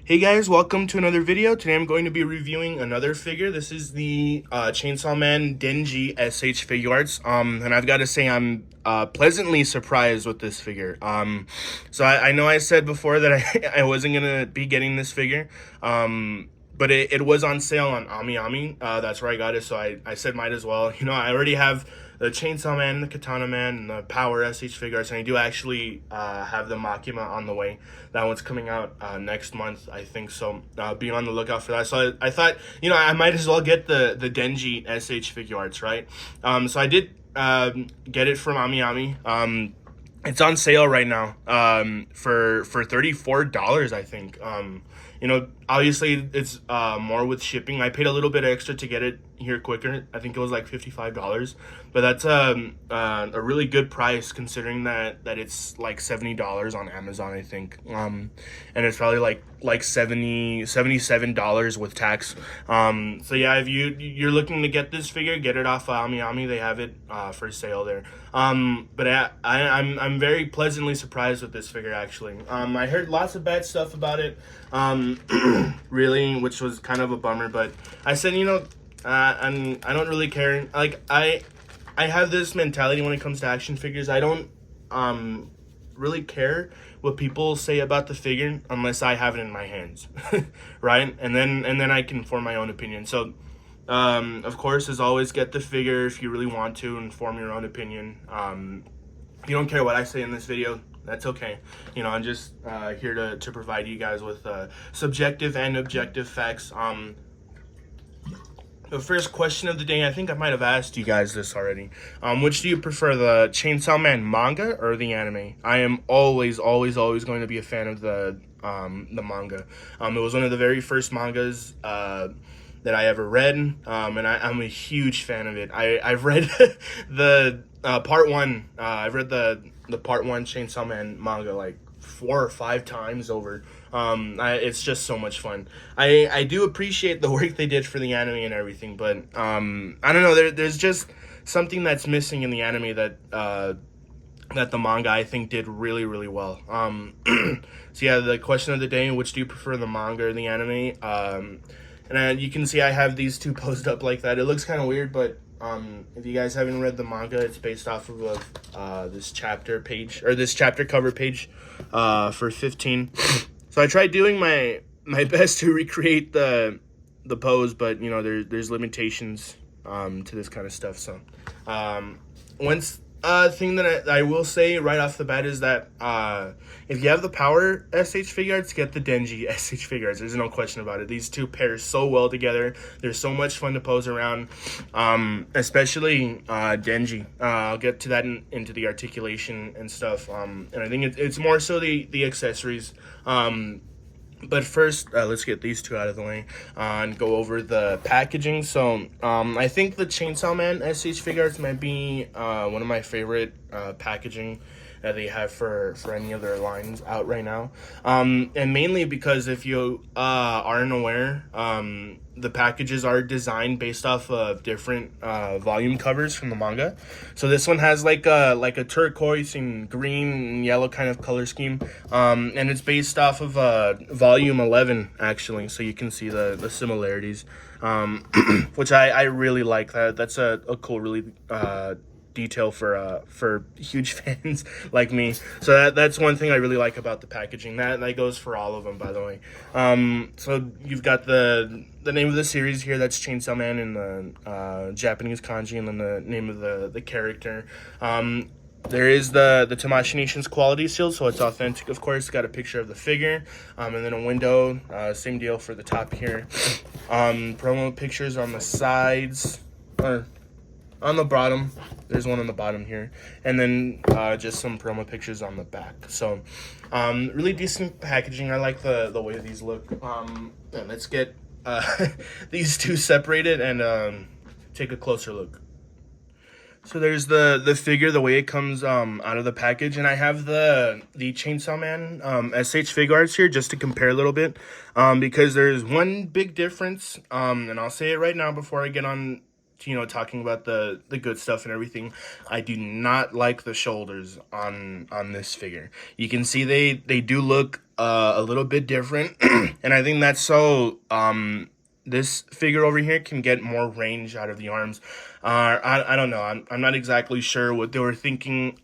Hey guys, welcome to another video. Today I'm going to be reviewing another figure. This is the Chainsaw Man Denji S.H.Figuarts. And I've got to say I'm pleasantly surprised with this figure. So I know I said before that I wasn't going to be getting this figure. But it was on sale on Ami. That's where I got it, so I said might as well. You know, I already have the Chainsaw Man, the Katana Man, and the Power S.H.Figuarts, and I do actually have the Makima on the way. That one's coming out next month, I think, so be on the lookout for that. So I thought, you know, I might as well get the Denji S.H.Figuarts, right? So I did get it from Ami. It's on sale right now for $34, I think. You know, obviously it's more with shipping. I paid a little bit extra to get it here quicker. I think it was like $55, but that's a really good price considering that it's like $70 on Amazon, I think. And it's probably like $77 with tax. So yeah, if you're looking to get this figure, get it off Ami. They have it for sale there. But I'm very pleasantly surprised with this figure, actually. I heard lots of bad stuff about it, really, which was kind of a bummer, but I said, you know, and I don't really care. Like, I have this mentality when it comes to action figures. I don't really care what people say about the figure unless I have it in my hands, right? And then I can form my own opinion. So of course, as always, get the figure if you really want to and form your own opinion. If you don't care what I say in this video, that's okay. You know, I'm just here to provide you guys with subjective and objective facts. The first question of the day, I think I might have asked you guys this already. Which do you prefer, the Chainsaw Man manga or the anime? I am always going to be a fan of the manga. It was one of the very first mangas that I ever read, and I'm a huge fan of it. I've read the part one. I've read the part one Chainsaw Man manga like 4 or 5 times over. It's just so much fun. I do appreciate the work they did for the anime and everything, but I don't know. There's just something that's missing in the anime that the manga I think did really well. So yeah, the question of the day: which do you prefer, the manga or the anime? And you can see I have these two posed up like that. It looks kind of weird, but if you guys haven't read the manga, it's based off of this chapter page, or this chapter cover page for 15. So I tried doing my best to recreate the pose, but you know, there's limitations to this kind of stuff. So once thing that I will say right off the bat is that if you have the Power S.H.Figuarts, get the Denji S.H.Figuarts. There's no question about it. These two pair so well together. They're so much fun to pose around, especially Denji. I'll get to that into the articulation and stuff. And I think it's more so the accessories. But first, let's get these two out of the way and go over the packaging. So I think the Chainsaw Man S.H.Figuarts might be one of my favorite packaging that they have for any of their lines out right now. And mainly because if you aren't aware, the packages are designed based off of different volume covers from the manga. So this one has like a turquoise and green and yellow kind of color scheme, and it's based off of volume 11 actually. So you can see the similarities, which I really like. That's a cool, really detail for huge fans like me. So that's one thing I really like about the packaging. That goes for all of them, by the way. So you've got the name of the series here, that's Chainsaw Man in the Japanese kanji, and then the name of the character. There is the Tamashii Nation's quality seal, so it's authentic, of course. Got a picture of the figure, and then a window, same deal for the top here. Promo pictures on the sides, or on the bottom. There's one on the bottom here, and then just some promo pictures on the back. So really decent packaging. I like the way these look. Let's get these two separated and take a closer look. So there's the figure, the way it comes out of the package, and I have the Chainsaw Man S.H.Figuarts here just to compare a little bit, because there's one big difference, and I'll say it right now before I get on talking about the good stuff and everything, I do not like the shoulders on this figure. You can see they do look a little bit different, and I think that's so this figure over here can get more range out of the arms. I don't know. I'm not exactly sure what they were thinking.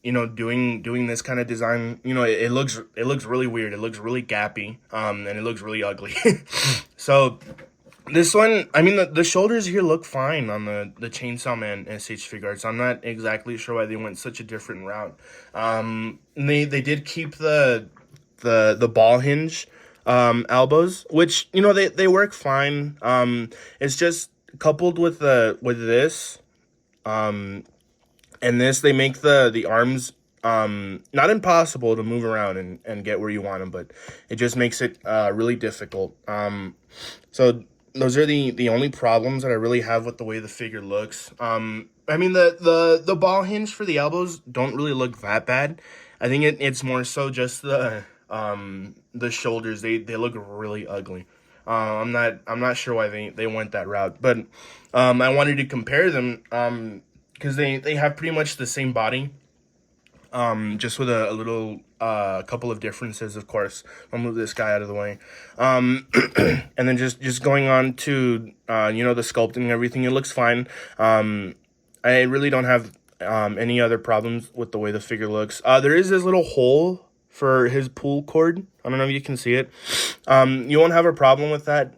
Doing this kind of design. It looks really weird. It looks really gappy. And it looks really ugly. So this one, I mean, the shoulders here look fine on the Chainsaw Man S.H.Figuarts. I'm not exactly sure why they went such a different route. They did keep the ball hinge elbows, which they work fine. It's just coupled with this and this, they make the arms not impossible to move around and get where you want them, but it just makes it really difficult. So those are the only problems that I really have with the way the figure looks. I mean, the ball hinge for the elbows don't really look that bad. I think it's more so just the shoulders. They look really ugly. I'm not sure why they went that route, but I wanted to compare them because they have pretty much the same body, just with a little couple of differences, of course. I'll move this guy out of the way. And then just going on to the sculpting and everything, it looks fine. I really don't have any other problems with the way the figure looks. There is this little hole for his pull cord. I don't know if you can see it. You won't have a problem with that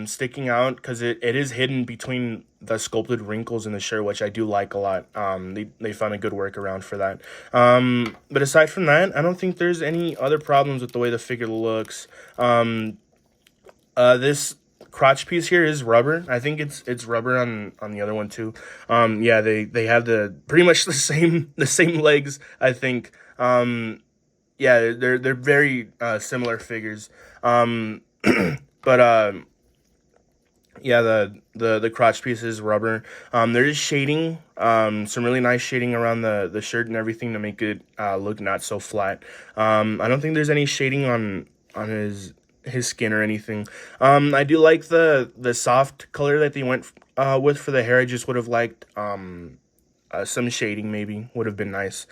sticking out because it is hidden between the sculpted wrinkles in the shirt, which I do like a lot. They found a good workaround for that. But aside from that, I don't think there's any other problems with the way the figure looks. This crotch piece here is rubber. I think it's rubber on the other one too. Yeah, they have pretty much the same legs, I think. Yeah, they're very similar figures. But yeah, the crotch piece is rubber. There is shading, some really nice shading around the shirt and everything to make it look not so flat. I don't think there's any shading on his skin or anything. I do like the soft color that they went with for the hair. I just would have liked some shading, maybe would have been nice.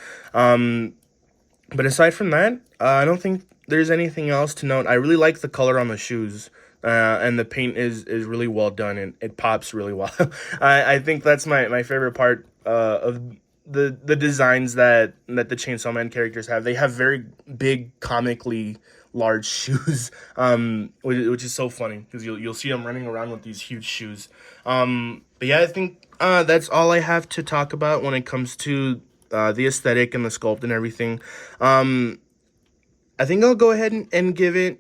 But aside from that, I don't think there's anything else to note. I really like the color on the shoes, and the paint is really well done, and it pops really well. I think that's my favorite part of the designs that the Chainsaw Man characters have. They have very big, comically large shoes, which is so funny because you'll see them running around with these huge shoes. But yeah, I think that's all I have to talk about when it comes to the aesthetic and the sculpt and everything. I think I'll go ahead and give it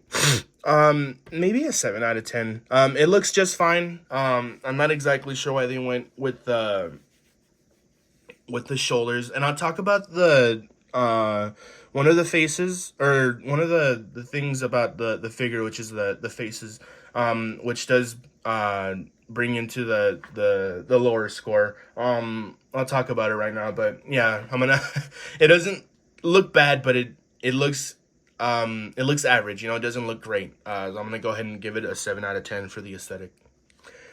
maybe a 7 out of 10. It looks just fine. I'm not exactly sure why they went with the shoulders, and I'll talk about the one of the faces, or one of the things about the figure, which is the faces, which does bring into the lower score. I'll talk about it right now, but yeah, it doesn't look bad, but it looks average, it doesn't look great. So I'm gonna go ahead and give it a 7 out of 10 for the aesthetic.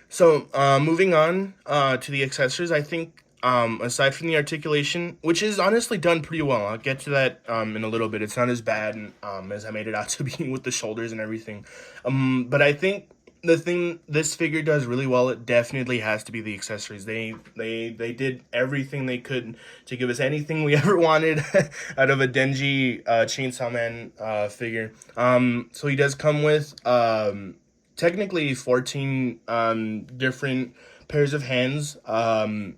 So moving on to the accessories, I think aside from the articulation, which is honestly done pretty well, I'll get to that in a little bit. It's not as bad as I made it out to be with the shoulders and everything. But I think the thing this figure does really well, it definitely has to be the accessories. They did everything they could to give us anything we ever wanted out of a Denji Chainsaw Man figure. So he does come with technically 14 different pairs of hands, and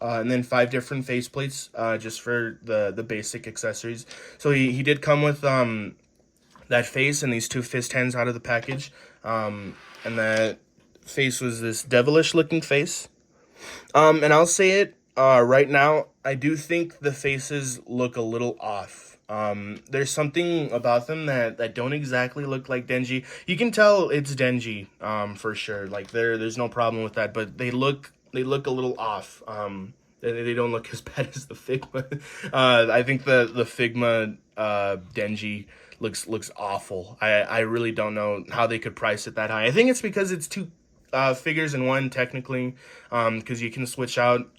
then 5 different faceplates, just for the basic accessories. So he did come with that face and these 2 fist hands out of the package. And that face was this devilish looking face. And I'll say it right now, I do think the faces look a little off. There's something about them that don't exactly look like Denji. You can tell it's Denji, for sure. Like there's no problem with that, but they look a little off. They don't look as bad as the Figma. I think the Figma Denji looks awful. I really don't know how they could price it that high. I think it's because it's too figures in one technically, because you can switch out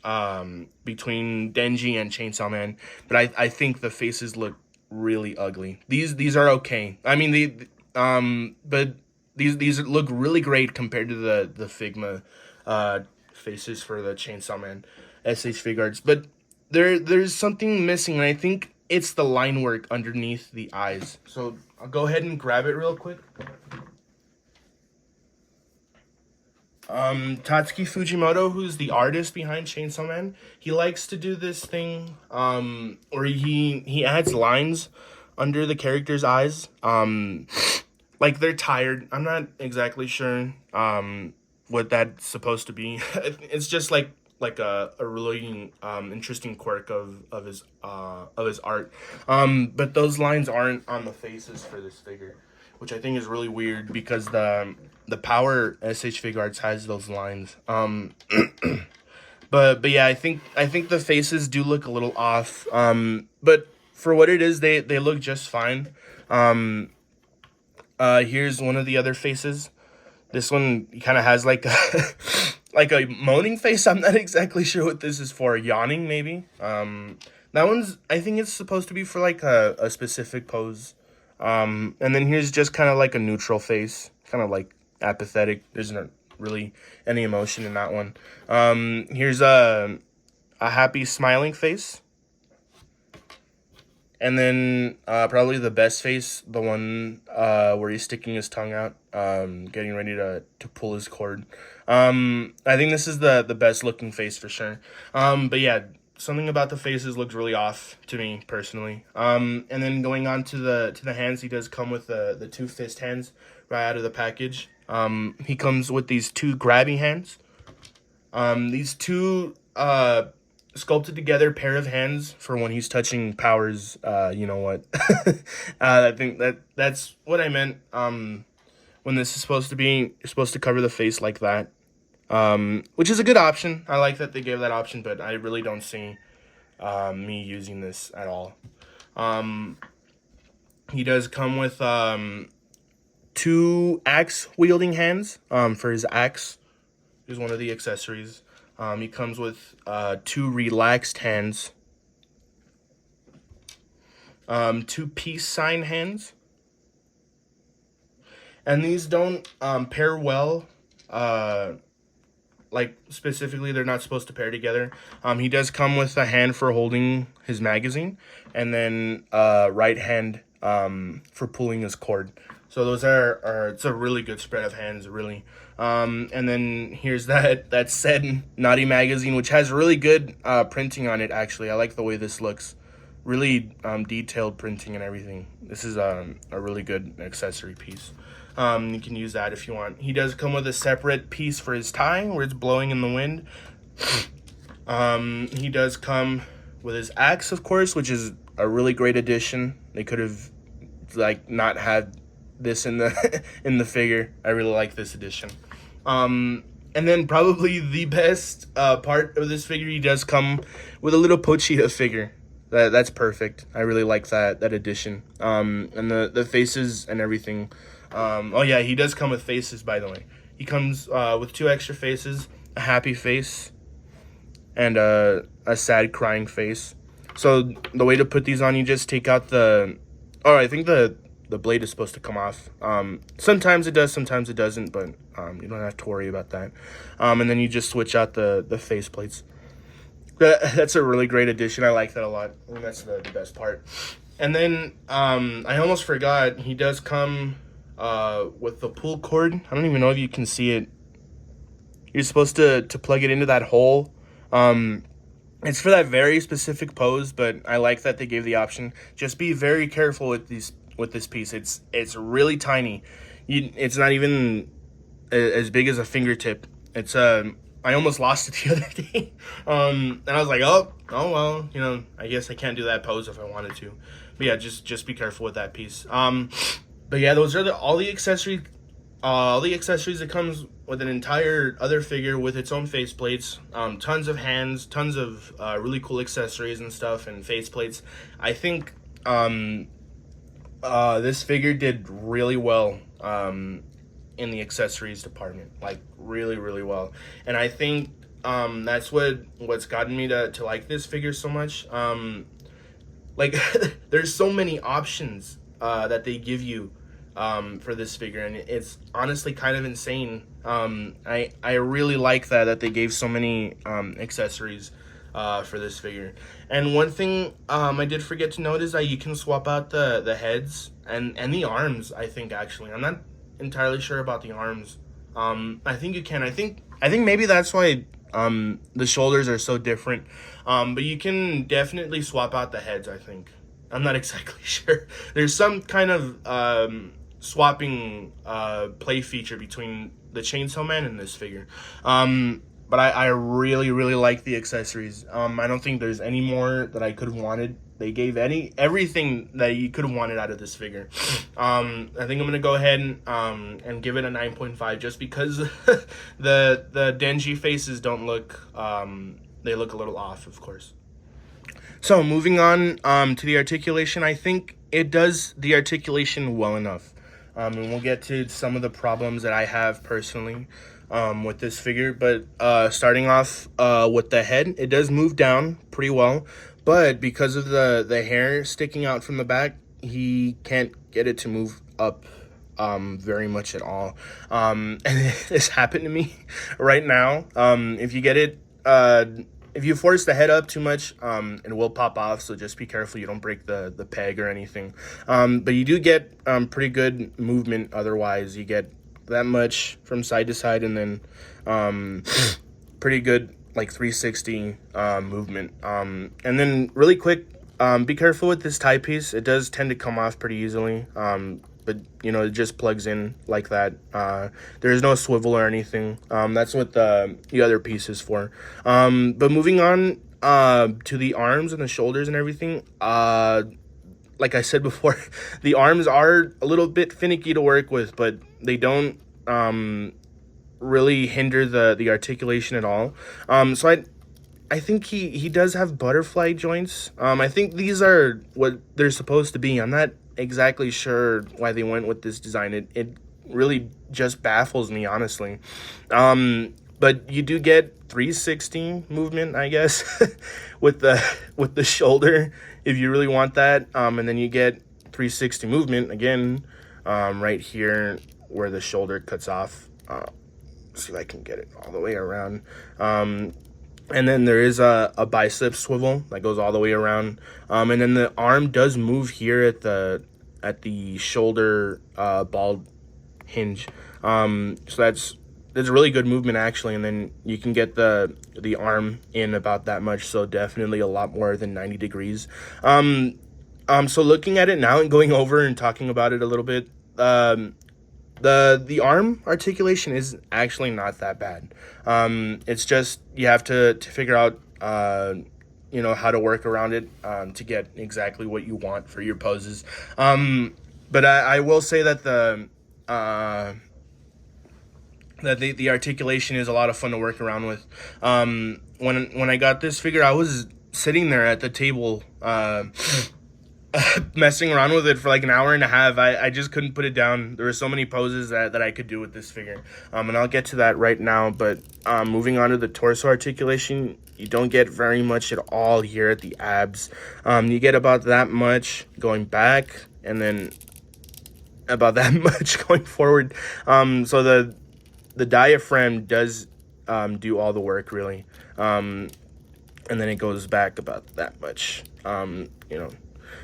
between Denji and Chainsaw Man. But I think the faces look really ugly. These are okay. I mean but these look really great compared to the Figma faces for the Chainsaw Man S.H.Figuarts. But there's something missing, and I think it's the line work underneath the eyes. So I'll go ahead and grab it real quick. Tatsuki Fujimoto, who's the artist behind Chainsaw Man, he likes to do this thing where he adds lines under the character's eyes, like they're tired. I'm not exactly sure what that's supposed to be. It's just like a really interesting quirk of his art. But those lines aren't on the faces for this figure, which I think is really weird because the Power S.H.Figuarts has those lines. But yeah, I think the faces do look a little off. But for what it is, they look just fine. Here's one of the other faces. This one kind of has like a like a moaning face. I'm not exactly sure what this is for. Yawning, maybe. That one's, I think it's supposed to be for like a specific pose. And then here's just kind of like a neutral face, kind of like apathetic. There's not really any emotion in that one. Here's a happy smiling face. And then probably the best face, the one where he's sticking his tongue out, getting ready to pull his cord. I think this is the best looking face for sure. But yeah, something about the faces looks really off to me personally. And then going on to the hands, he does come with the two fist hands right out of the package. He comes with these two grabby hands. These two sculpted together pair of hands for when he's touching Power's, you know what. I think that's what I meant when this is supposed to be, you're supposed to cover the face like that. Which is a good option. I like that they gave that option, but I really don't see me using this at all. He does come with two axe wielding hands for his axe. Is one of the accessories. He comes with two relaxed hands, two peace sign hands, and these don't pair well. Like specifically, they're not supposed to pair together. He does come with a hand for holding his magazine, and then right hand for pulling his cord. So those are it's a really good spread of hands, really. And then here's that said Naughty magazine, which has really good printing on it. Actually, I like the way this looks. Really detailed printing and everything. This is a really good accessory piece. You can use that if you want. He does come with a separate piece for his tie where it's blowing in the wind. He does come with his axe, of course, which is a really great addition. They could have like not had this in the in the figure. I really like this addition. And then probably the best part of this figure, he does come with a little Pochita figure. That's perfect. I really like that addition. And the faces and everything. Oh yeah, he does come with faces, by the way. He comes with two extra faces, a happy face and a sad crying face. So the way to put these on, you just take out I think the blade is supposed to come off. Sometimes it does, sometimes it doesn't, but you don't have to worry about that. And then you just switch out the face plates. That's a really great addition. I like that a lot. I think that's the best part. And then I almost forgot, he does come with the pull cord. I don't even know if you can see it. You're supposed to plug it into that hole. It's for that very specific pose, but I like that they gave the option. Just be very careful with this piece. It's really tiny. It's not even as big as a fingertip. It's I almost lost it the other day. And I was like, oh well, you know, I guess I can't do that pose if I wanted to. But yeah, just be careful with that piece. But yeah, those are all the accessories that comes with an entire other figure with its own face plates. Tons of hands, tons of really cool accessories and stuff, and face plates. I think this figure did really well. in the accessories department, like really, really well. And I think that's what's gotten me to like this figure so much. Like there's so many options that they give you for this figure, and it's honestly kind of insane. I really like that they gave so many accessories for this figure. And one thing I did forget to note is that you can swap out the heads and the arms. I think actually, I'm not entirely sure about the arms. I think you can. I think maybe that's why the shoulders are so different. But you can definitely swap out the heads, I think. I'm not exactly sure. There's some kind of swapping play feature between the Chainsaw Man and this figure. But I really, really like the accessories. I don't think there's any more that I could have wanted. They gave everything that you could have wanted out of this figure. I think I'm gonna go ahead and give it a 9.5 just because the Denji faces don't look they look a little off, of course. So moving on to the articulation, I think it does the articulation well enough. And we'll get to some of the problems that I have personally with this figure. But starting off with the head, it does move down pretty well. But because of the hair sticking out from the back, he can't get it to move up very much at all. And this happened to me right now. If you get it... if you force the head up too much, it will pop off, so just be careful you don't break the peg or anything. But you do get pretty good movement otherwise. You get that much from side to side, and then pretty good, like 360 movement. And then really quick, be careful with this tie piece. It does tend to come off pretty easily. But you know, it just plugs in like that. There is no swivel or anything. That's what the other piece is for. But moving on to the arms and the shoulders and everything, like I said before, the arms are a little bit finicky to work with, but they don't really hinder the articulation at all. So I think he does have butterfly joints. I think these are what they're supposed to be. I'm not exactly sure why they went with this design. It really just baffles me, honestly. But you do get 360 movement, I guess, with the shoulder if you really want that. And then you get 360 movement again right here where the shoulder cuts off. See if I can get it all the way around. And then there is a bicep swivel that goes all the way around. And then the arm does move here at the shoulder ball hinge. So that's really good movement actually. And then you can get the arm in about that much. So definitely a lot more than 90 degrees. So looking at it now and going over and talking about it a little bit, the arm articulation is actually not that bad. It's just you have to figure out how to work around it to get exactly what you want for your poses. But I will say that the articulation is a lot of fun to work around with. When I got this figure, I was sitting there at the table messing around with it for like an hour and a half. I just couldn't put it down. There were so many poses that I could do with this figure. And I'll get to that right now. But moving on to the torso articulation, you don't get very much at all here at the abs. You get about that much going back, and then about that much going forward. So the diaphragm does do all the work, really. And then it goes back about that much,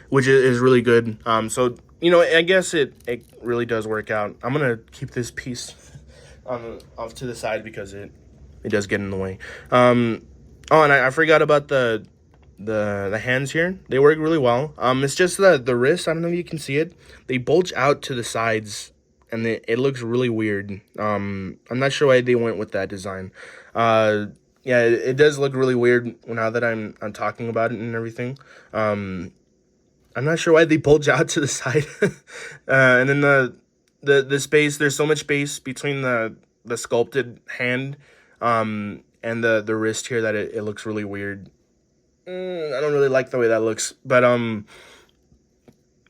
which is really good. So, I guess it really does work out. I'm going to keep this piece off to the side because it does get in the way. And I forgot about the hands here. They work really well. It's just the wrists. I don't know if you can see it. They bulge out to the sides, and it looks really weird. I'm not sure why they went with that design. Yeah, it does look really weird now that I'm talking about it and everything. I'm not sure why they bulge out to the side. And then the space, there's so much space between the sculpted hand and the wrist here that it looks really weird. I don't really like the way that looks. But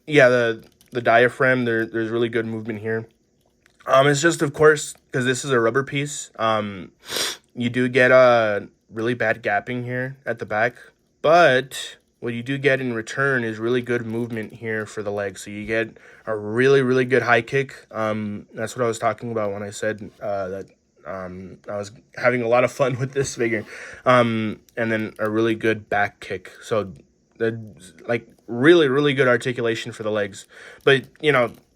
yeah, the diaphragm, there's really good movement here. It's just, of course, because this is a rubber piece. You do get a really bad gapping here at the back, but what you do get in return is really good movement here for the leg. So you get a really, really good high kick. That's what I was talking about when I said that I was having a lot of fun with this figure. And then a really good back kick. So the like really, really good articulation for the legs. But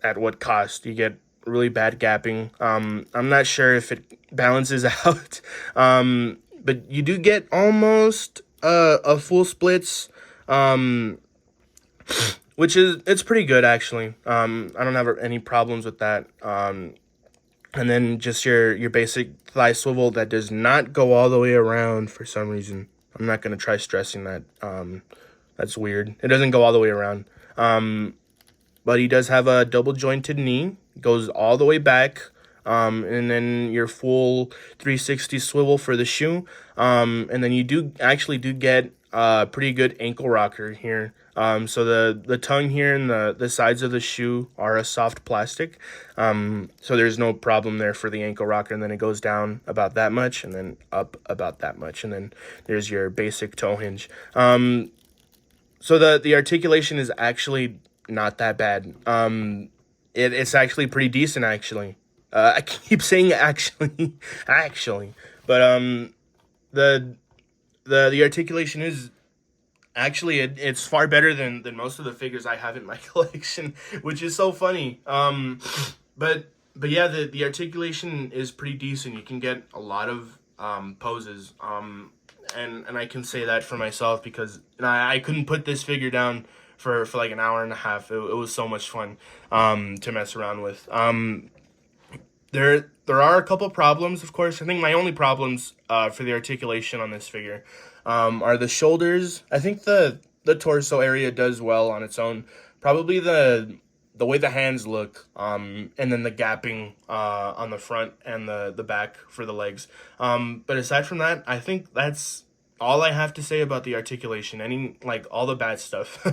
at what cost? You get really bad gapping. I'm not sure if it balances out. But you do get almost a full splits. Um, which is it's pretty good actually. I don't have any problems with that. And then just your basic thigh swivel that does not go all the way around for some reason. I'm not gonna try stressing that. That's weird. It doesn't go all the way around. But he does have a double jointed knee. Goes all the way back. And then your full 360 swivel for the shoe. And then you do actually do get a pretty good ankle rocker here. So the tongue here and the sides of the shoe are a soft plastic. So there's no problem there for the ankle rocker. And then it goes down about that much and then up about that much. And then there's your basic toe hinge. So the articulation is actually not that bad. It's actually pretty decent actually. I keep saying actually, actually, but the the articulation is actually it's far better than most of the figures I have in my collection, which is so funny. But yeah, the articulation is pretty decent. You can get a lot of poses. And I can say that for myself because I couldn't put this figure down for like an hour and a half. It was so much fun to mess around with. There are a couple problems, of course. I think my only problems for the articulation on this figure are the shoulders. I think the torso area does well on its own. Probably the way the hands look, and then the gapping on the front and the back for the legs. But aside from that, I think that's all I have to say about the articulation. Like all the bad stuff.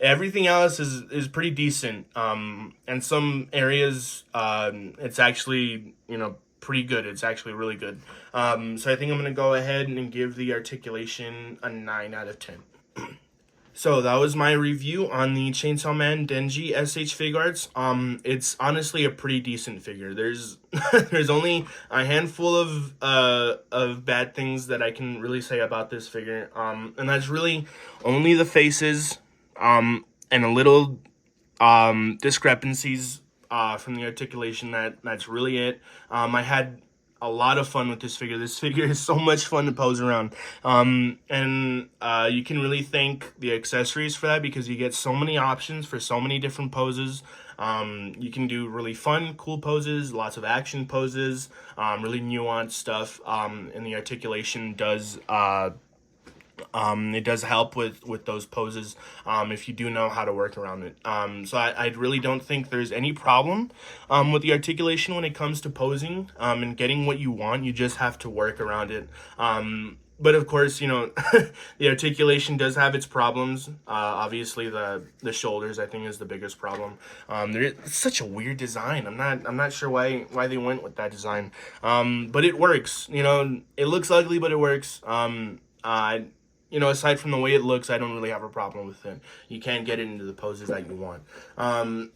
Everything else is pretty decent. And some areas, it's actually pretty good. It's actually really good. So I think I'm gonna go ahead and give the articulation a 9 out of 10. So that was my review on the Chainsaw Man Denji S.H.Figuarts. It's honestly a pretty decent figure. There's there's only a handful of bad things that I can really say about this figure. And that's really only the faces, and a little discrepancies from the articulation. That's really it. I had a lot of fun with this figure. This figure is so much fun to pose around. And you can really thank the accessories for that because you get so many options for so many different poses. You can do really fun, cool poses, lots of action poses, really nuanced stuff. And the articulation does it does help with those poses if you do know how to work around it. So I really don't think there's any problem with the articulation when it comes to posing and getting what you want. You just have to work around it. But of course, the articulation does have its problems. Obviously, the shoulders I think is the biggest problem. It's such a weird design. I'm not sure why they went with that design. But it works. It looks ugly, but it works. Aside from the way it looks, I don't really have a problem with it. You can get it into the poses that you want.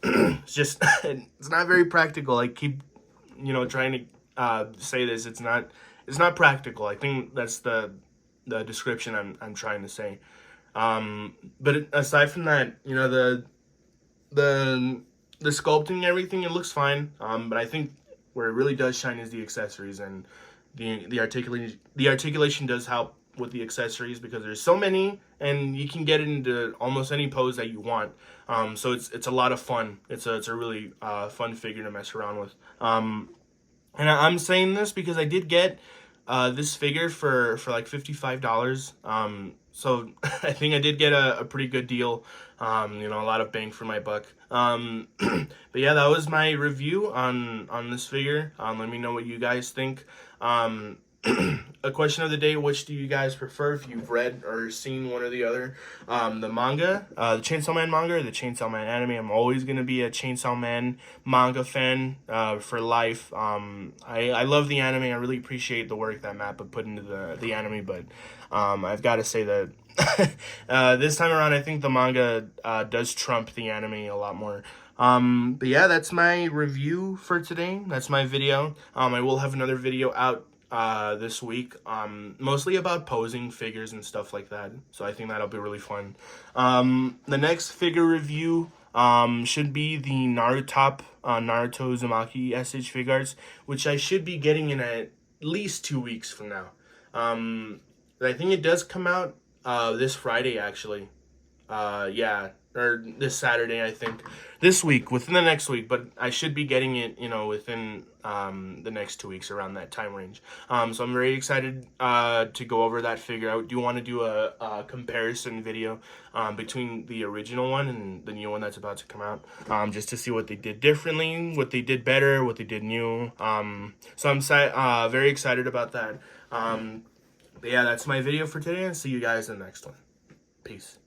It's just, it's not very practical. I keep, trying to say this. It's not practical. I think that's the description I'm trying to say. But aside from that, the sculpting and everything, it looks fine. But I think where it really does shine is the accessories, and the articulation does help with the accessories because there's so many and you can get it into almost any pose that you want. So it's a lot of fun. It's a really fun figure to mess around with. And I'm saying this because I did get this figure for like $55. So I think I did get a pretty good deal. A lot of bang for my buck. But yeah, that was my review on this figure. Let me know what you guys think. A question of the day: which do you guys prefer? If you've read or seen one or the other, the manga, the Chainsaw Man manga, or the Chainsaw Man anime? I'm always gonna be a Chainsaw Man manga fan for life. I love the anime. I really appreciate the work that Mappa put into the anime, but I've got to say that this time around, I think the manga does trump the anime a lot more. But yeah, that's my review for today. That's my video. I will have another video out this week, mostly about posing figures and stuff like that. So I think that'll be really fun. The next figure review should be the Naruto Uzumaki S.H.Figuarts, which I should be getting in at least 2 weeks from now. I think it does come out this Friday, actually. Yeah, or this Saturday, I think. This week, within the next week, but I should be getting it, within the next 2 weeks, around that time range. So I'm very excited to go over that figure. I do want to do a comparison video between the original one and the new one that's about to come out, just to see what they did differently, what they did better, what they did new. So I'm very excited about that. But yeah, that's my video for today, and see you guys in the next one. Peace.